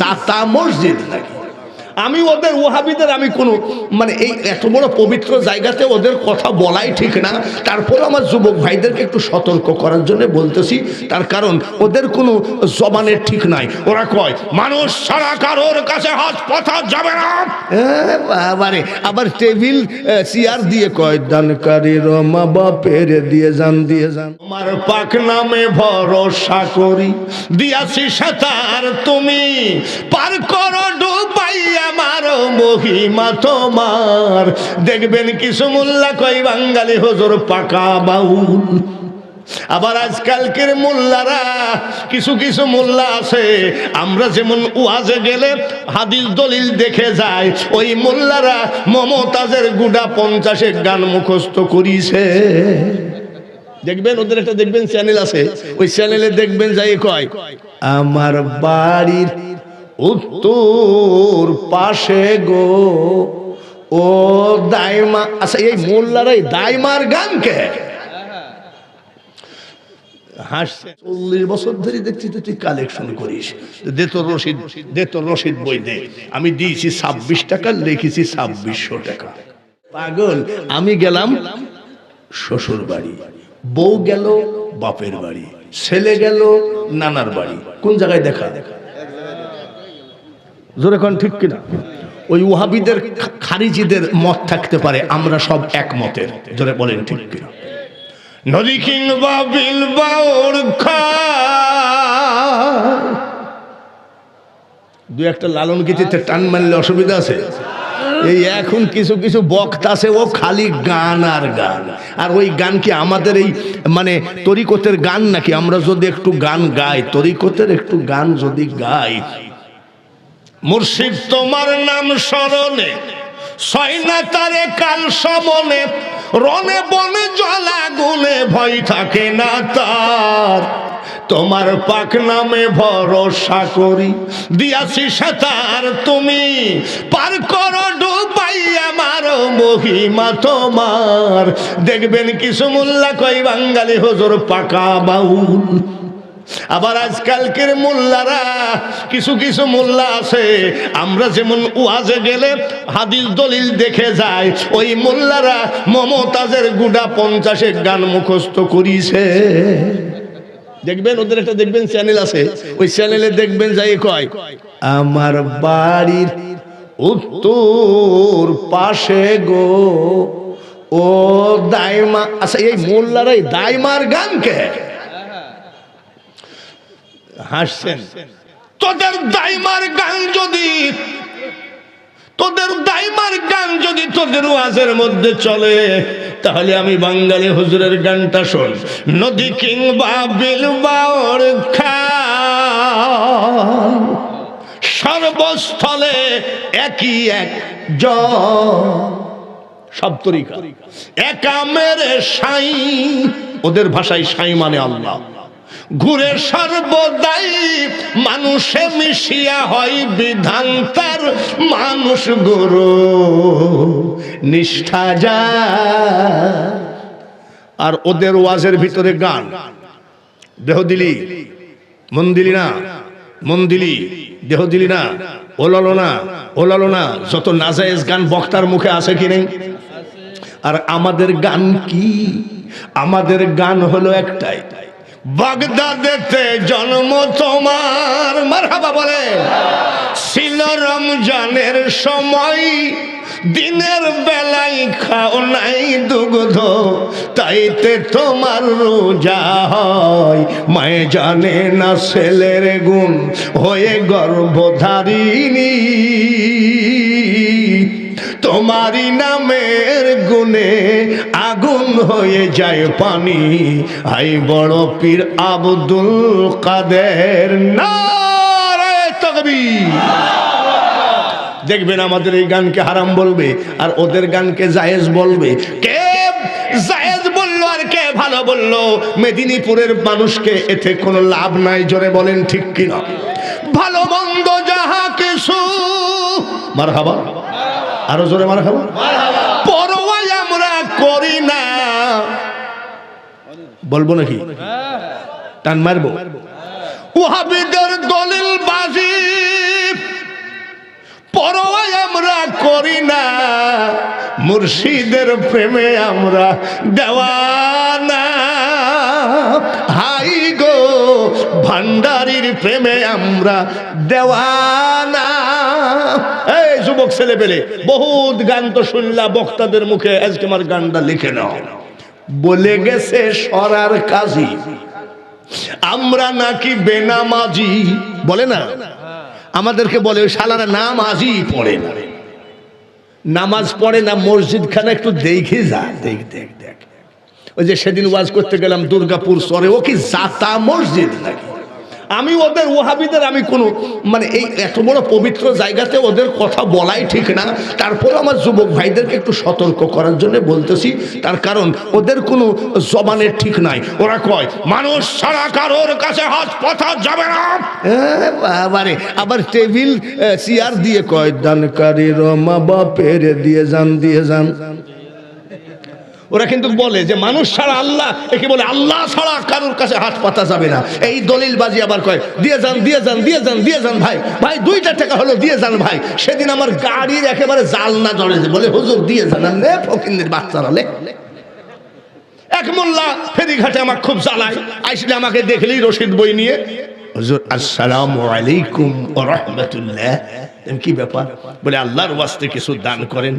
ছাতা মসজিদ নাকি? আমি ওদের ওয়াহাবিদের আমি কোনো মানে এই এত বড় পবিত্র জায়গাতে ওদের কথা বলাই ঠিক না। তারপর আমার যুবক ভাইদেরকে একটু সতর্ক করার জন্য বলতেছি, তার কারণ ওদের কোনো জবানের ঠিক নাই। ওরা কয় মানুষ ছাড়া কারোর কাছে হাত পাতা যাবে না। বাবারে, আবার টেবিল চেয়ার দিয়ে কয় দানকারীর মা বাপের দিয়ে যান আমার পাক নামে ভরসা করি দিয়াছি সাতার তুমি পার করো ডুবাই আমার মহিমা তোমার। দেখবেন কিছু মোল্লা কয় বাঙালি হুজুর পাকা বাউল। আবার আজকালকের মোল্লারা কিছু কিছু মোল্লা আছে, আমরা যেমন ওয়াজে গেলে হাদিস দলিল দেখে যায়, ওই মোল্লারা মমতাজের গুডা 50 গান মুখস্থ করিছে। দেখবেন ওদের একটা দেখবেন চ্যানেল আছে, ওই চ্যানেলে দেখবেন যাই কয় আমার বাড়ির উত্তর পাশে গো ও দাইমা। আচ্ছা, এই মোল্লারাই দাইমার গানকে হাসছে। 40 বছর ধরে দেখছি তো তুই কালেকশন করিস, দে তোর রশিদ বই দে। আমি দিয়েছি 26 টাকা, লিখেছি 2600 টাকা। পাগল, আমি গেলাম শ্বশুর বাড়ি, বউ গেল বাপের বাড়ি, ছেলে গেল নানার বাড়ি। কোন জায়গায় দেখা? জোরে কোন ঠিক কিনা? ওই ওয়াহাবিদের খারিজিদের মত থাকতে পারে, আমরা সব একমতের। জোরে বলেন ঠিক কিনা? নদী কিংবা বিল বাউর দু একটা লালন গীতিতে টান মারলে অসুবিধা আছে? এই এখন কিছু কিছু বক্তা আছে, ও খালি গান আর গান। আর ওই গান কি আমাদের এই মানে তরিকতের গান নাকি? আমরা যদি একটু গান গাই, তরিকতের একটু গান যদি গাই, মুর্শিদ তোমার নাম স্মরণে ছয় না তারে কাল সমনে, রনে বনে জলা গুনে ভয় থাকে না তার। তোমার পাক নামে ভরসা করি দিয়াছি সাতার তুমি পার করো ডুবাই আমার মহিমা তোমার। দেখবেন কিছু মোল্লা কয় বাঙালি হুজুর পাকা বাউল। আবার আজকালকের মোল্লারা কিছু কিছু মোল্লা আছে, আমরা যেমন ওয়াজে গেলে হাদিস দলিল দেখে যায়, ওই মোল্লারা মমতাজের গুডা 50 গান মুখস্থ করিছে। দেখবেন ওদের একটা দেখবেন চ্যানেল আছে, ওই চ্যানেলে দেখবেন যাই কয় আমার বাড়ির উত্তর পাশে গো ও দাইমা। আচ্ছা, এই মোল্লারাই দাইমার গানকে হাসছেন। তোদের দাইমার গান যদি তোদের ওয়াজের মধ্যে চলে, তাহলে আমি বাঙালি হুজুরের গানটা শোন। নদী কিংবা বিল বাউর খাল সর্বস্থলে একই এক সব তরিকা একা মেরে সাই। ওদের ভাষায় সাই মানে আল্লাহ। ঘুরে সর্বদাই মানুষে মিশিয়া হয় বিধান তার, মানুষ গুরু নিষ্ঠা যা। আর ওদের ওয়াজের ভিতরে গান, দেহ দিলি মন দিলি না, মন দিলি দেহ দিলি না, ওলালো না, যত নাজায়েজ গান বক্তার মুখে আছে কি নেই? আর আমাদের গান কি? আমাদের গান হলো একটাই, বাগদাদেতে জন্ম তোমার। মারহাবা বলে। ছিল রমজানের সময়, দিনের বেলায় খাও নাই দুগ্ধ, তাইতে তোমার রোজা হয়। মায়ে জানে না ছেলের গুণ হয়ে গর্ভধারিণী, তোমারই নামের গুণে আগুন হয়ে যায় পানি। আই বড় পীর আব্দুল কাদের নারে তাকবীর। দেখবেন আমাদের এই গানকে হারাম বলবে আর ওদের গানকে জায়েজ বলবে। কে জায়েজ বললো আর কে ভালো বললো? মেদিনীপুরের মানুষকে এতে কোনো লাভ নাই। জোরে বলেন ঠিক কিনা? ভালো মন্দ যাহা কিছু, মারহাবা, আরো জোরে মারহাবা, পরোয়া আমরা করি না। বলবো নাকি? টান মারবো? ওয়াহাবিদের দলিল বাজি মুর্শিদের প্রেমে আমরা দেওয়ানা, হাই গো ভান্ডারির প্রেমে আমরা দেওয়ানা। এই যুবক ছেলে পেলে বহুত গান তো শুনলা বক্তাদের মুখে, আজকে আমার গানটা লিখে নাও। বলে গেছে সরার কাজী আমরা নাকি বেনামাজি, বলে না আমাদেরকে বলে ওই শালারা নামাজই পড়ে না, নামাজ পড়ে না, মসজিদ খানা একটু দেখে যা, দেখ দেখ দেখ। ওই যে সেদিন ওয়াজ করতে গেলাম দুর্গাপুর শহরে, ও কি জাতা মসজিদ নাকি? আমি ওদের ওয়াহাবিদের আমি কোনো মানে এই এত বড় পবিত্র জায়গাতে ওদের কথা বলাই ঠিক না, তারপরে আমার যুবক ভাইদেরকে একটু সতর্ক করার জন্য বলতেছি। তার কারণ ওদের কোনো জবানের ঠিক নাই। ওরা কয় মানুষ ছাড়া কারোর কাছে হাত পাতা যাবে না, বাবারে। আবার টেবিল চেয়ার দিয়ে কয় দানকারীর মা বাপের দিয়ে যান, দিয়ে যান। ওরা কিন্তু বলে যে মানুষ ছাড়া আল্লাহ, একে বলে আল্লাহ ছাড়া কারোর কাছে হাত পাতা যাবে না। এই দলিল বাজি আবার কয় দিয়ে যান, দিয়ে যান, দিয়ে যান, দিয়ে যান। ভাই ভাই 2টা টাকা হলো দিয়ে যান ভাই। সেদিন আমার গাড়ির একেবারে জালনা জড়েছে, বলে হুজুর দিয়ে যান। লে ফকিন্দের বাচ্চারা লে। এক মোল্লা ফেরিঘাটে আমার খুব জ্বালায়, আসলে আমাকে দেখলেই রশিদ বই নিয়ে, হুজুর আসসালামু আলাইকুম ওয়া রাহমাতুল্লাহ। কি ব্যাপার? বলে আল্লাহর ওয়াস্তে কিছু দান করেন।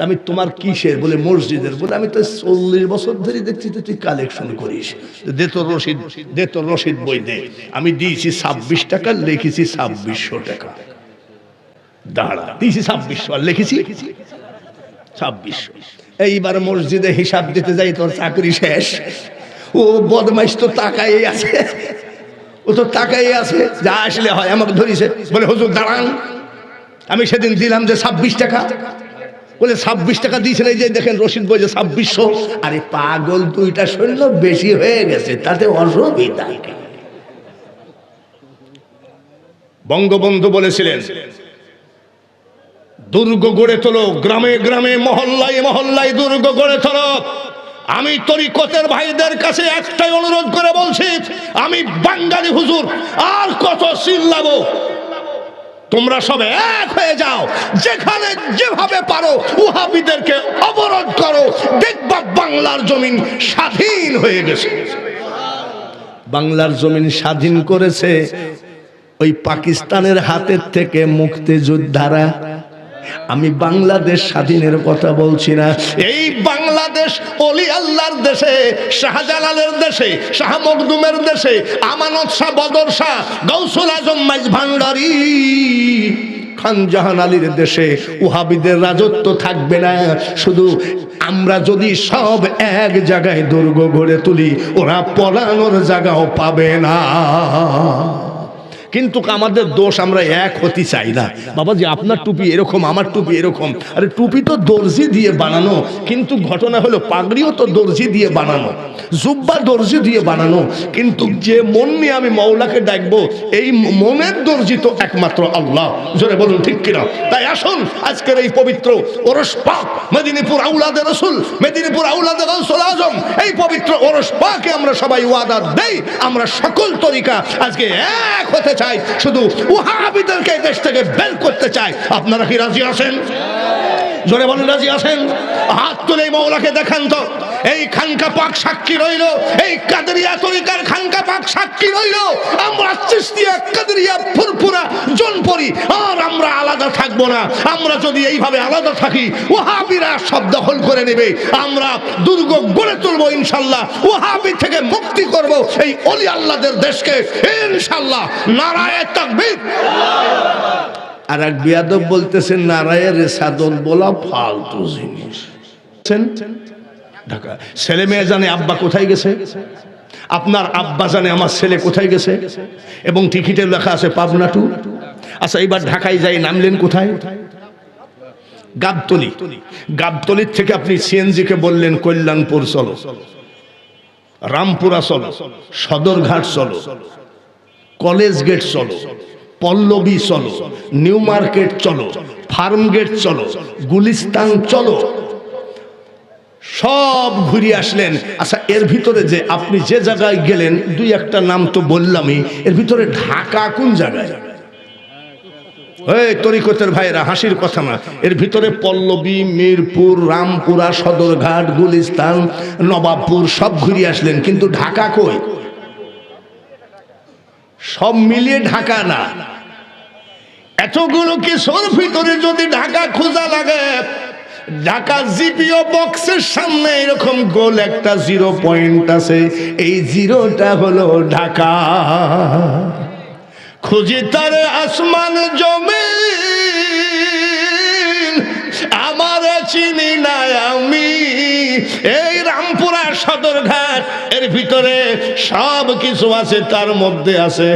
আমি তোমার কিসের? বলে মসজিদের। বলে আমি তো 40 বছর ধরে দেখছি তো তুই কালেকশন করিস, দে তোর রশিদ, দে তোর রশিদ বই দে। আমি দিয়েছি 26 টাকা, লিখেছি 2600 টাকা। দাঁড়া, দিয়েছি 2600 আর লিখেছি 2600। এইবার মসজিদে হিসাব দিতে যাই, তোর চাকরি শেষ। ও বদমাইশ তো তাকাই আছে, ও তো তাকাই আছে, যা আসলে হয় আমাকে ধরিছে। বলে হুজুর দাঁড়ান, আমি সেদিন দিলাম যে 26 টাকা। বলে 26 টাকা দিয়েছেন, এই যে দেখেন রশিদ বই যে 2600। আরে পাগল, 2টা শূন্য বেশি হয়ে গেছে, তাতে অসুবিধা। বঙ্গবন্ধু বলেছিলেন দুর্গ গড়ে তোলো, গ্রামে গ্রামে মহল্লায় মহল্লায় দুর্গ গড়ে তোলো। আমি তরিকতের ভাইদের কাছে একটাই অনুরোধ করে বলছি, আমি বাঙালি হুজুর আর কত চিল্লাবো? তোমরা সব এক হয়ে যাও, যেখানে যেভাবে পারো ওয়াহাবিদেরকে অবরোধ করো, দেখবা বাংলার জমিন স্বাধীন হয়ে গেছে। বাংলার জমিন স্বাধীন করেছে ওই পাকিস্তানের হাতের থেকে মুক্তিযোদ্ধারা। আমি বাংলাদেশ স্বাধীনের কথা বলছি না। এই বাংলাদেশ অলি আল্লাহর দেশে, শাহজালালের দেশে, শাহ মখদুমের দেশে, আমানত শাহ, বদর শাহ, গৌসুল আজম মাইজ ভান্ডারী, খান জাহান আলীর দেশে ওয়াহাবিদের রাজত্ব থাকবে না। শুধু আমরা যদি সব এক জায়গায় দুর্গ গড়ে তুলি, ওরা পলানোর জায়গাও পাবে না। কিন্তু আমাদের দোষ, আমরা এক হতে চাই না। বাবাজি আপনার টুপি এরকম, আমার টুপি এরকম। আরে টুপি তো দর্জি দিয়ে বানানো, কিন্তু ঘটনা হলো পাগড়িও তো দর্জি দিয়ে বানানো, জুব্বা দর্জি দিয়ে বানানো। কিন্তু যে মন নিয়ে আমি মওলাকে ডাকবো, এই মনের দর্জি তো একমাত্র আল্লাহ। জোরে বলুন ঠিক কিনা? তাই আসুন আজকের এই পবিত্র ওরস পাক মেদিনীপুর আউলাদে রসুল, মেদিনীপুর আউলাদে গাউসুল আজম, এই পবিত্র ওরস পাকে আমরা সবাই ওয়াদা দেই, আমরা সকল তরিকা আজকে এক হতে চাই, শুধু ওয়াহাবিদেরকে দেশ থেকে বের করতে চাই। আপনারা কি রাজি আছেন? জোরে বলেন রাজি আছেন? হাত তুলে মওলাকে দেখান তো। এই খানকা পাক সাক্ষী রইল, এই কাদেরিয়া তরিকার খানকা পাক সাক্ষী রইল, আমরা চিশতিয়া, কাদেরিয়া, ফুরফুরা, জোনপুরি আর আমরা আলাদা থাকবো না। আমরা যদি এইভাবে আলাদা থাকি, ওয়াহাবিরা সব দখল করে নেবে। আমরা দুর্গ গড়ে তুলবো ইনশাল্লাহ, ওয়াহাবি থেকে মুক্তি করব এই ওলি আল্লাহদের দেশকে ইনশাল্লাহ। নারায়ে তাকবীর। আর এক বিয়াদব বলতেছেন নারায়ে রিসাদত বলা ফালতু জিনিস। ঢাকা ছেলে মেয়ে জানে আব্বা কোথায় গেছে, আপনার আব্বা জানে আমার ছেলে কোথায় গেছে, এবং টিকিটে লেখা আছে পাবনা টু। আচ্ছা এবার ঢাকায় যাই, নামলেন কোথায়? গাবতলী। গাবতলীর থেকে আপনি সিএনজি কে বললেন কল্যাণপুর চলো, রামপুরা চলো, সদরঘাট চলো, কলেজ গেট চলো, পল্লবী চলো, নিউ মার্কেট চলো, ফার্ম গেট চলো, গুলিস্তান চলো, সব ঘুরে আসলেন। আচ্ছা এর ভিতরে যে আপনি যে জায়গায় গেলেন, 2-1টা নাম তো বললামই, এর ভিতরে ঢাকা কোন জায়গায়? এই তরিকতের ভাইরা, হাসির কথা না, এর ভিতরে পল্লবী, মিরপুর, রামপুরা, সদরঘাট, গুলিস্তান, নবাবপুর সব ঘুরে আসলেন, কিন্তু ঢাকা কই? সব মিলিয়ে ঢাকা না। এতগুলো কিছুর ভিতরে যদি ঢাকা খোঁজা লাগে, ঢাকা জিপিও বক্সের সামনে এরকম গোল একটা 0 পয়েন্ট আছে, এই 0টা হলো ঢাকা। খুঁজি তার আসমান জমিন, আমার চিনি না আমি। এই রামপুরা সদরঘাট এর ভিতরে সব কিছু আছে, তার মধ্যে আছে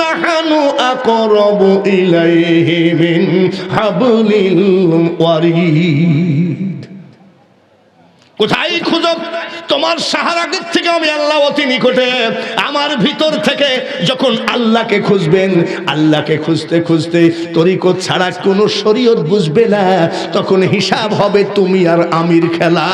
নাহানু আকরাবু ইলাইহি মিন হাবলিল ওয়ারিদ। কোথায় খুঁজো? তোমার সাহারাগের থেকে আমি আল্লাহ অতি নিকটে। আমার ভিতর থেকে যখন আল্লাহকে খুঁজবেন, আল্লাহকে খুঁজতে খুঁজতে তরিকত ছাড়া কোনো শরীয়ত বুঝবে না, তখন হিসাব হবে তুমি আর আমির খেলা।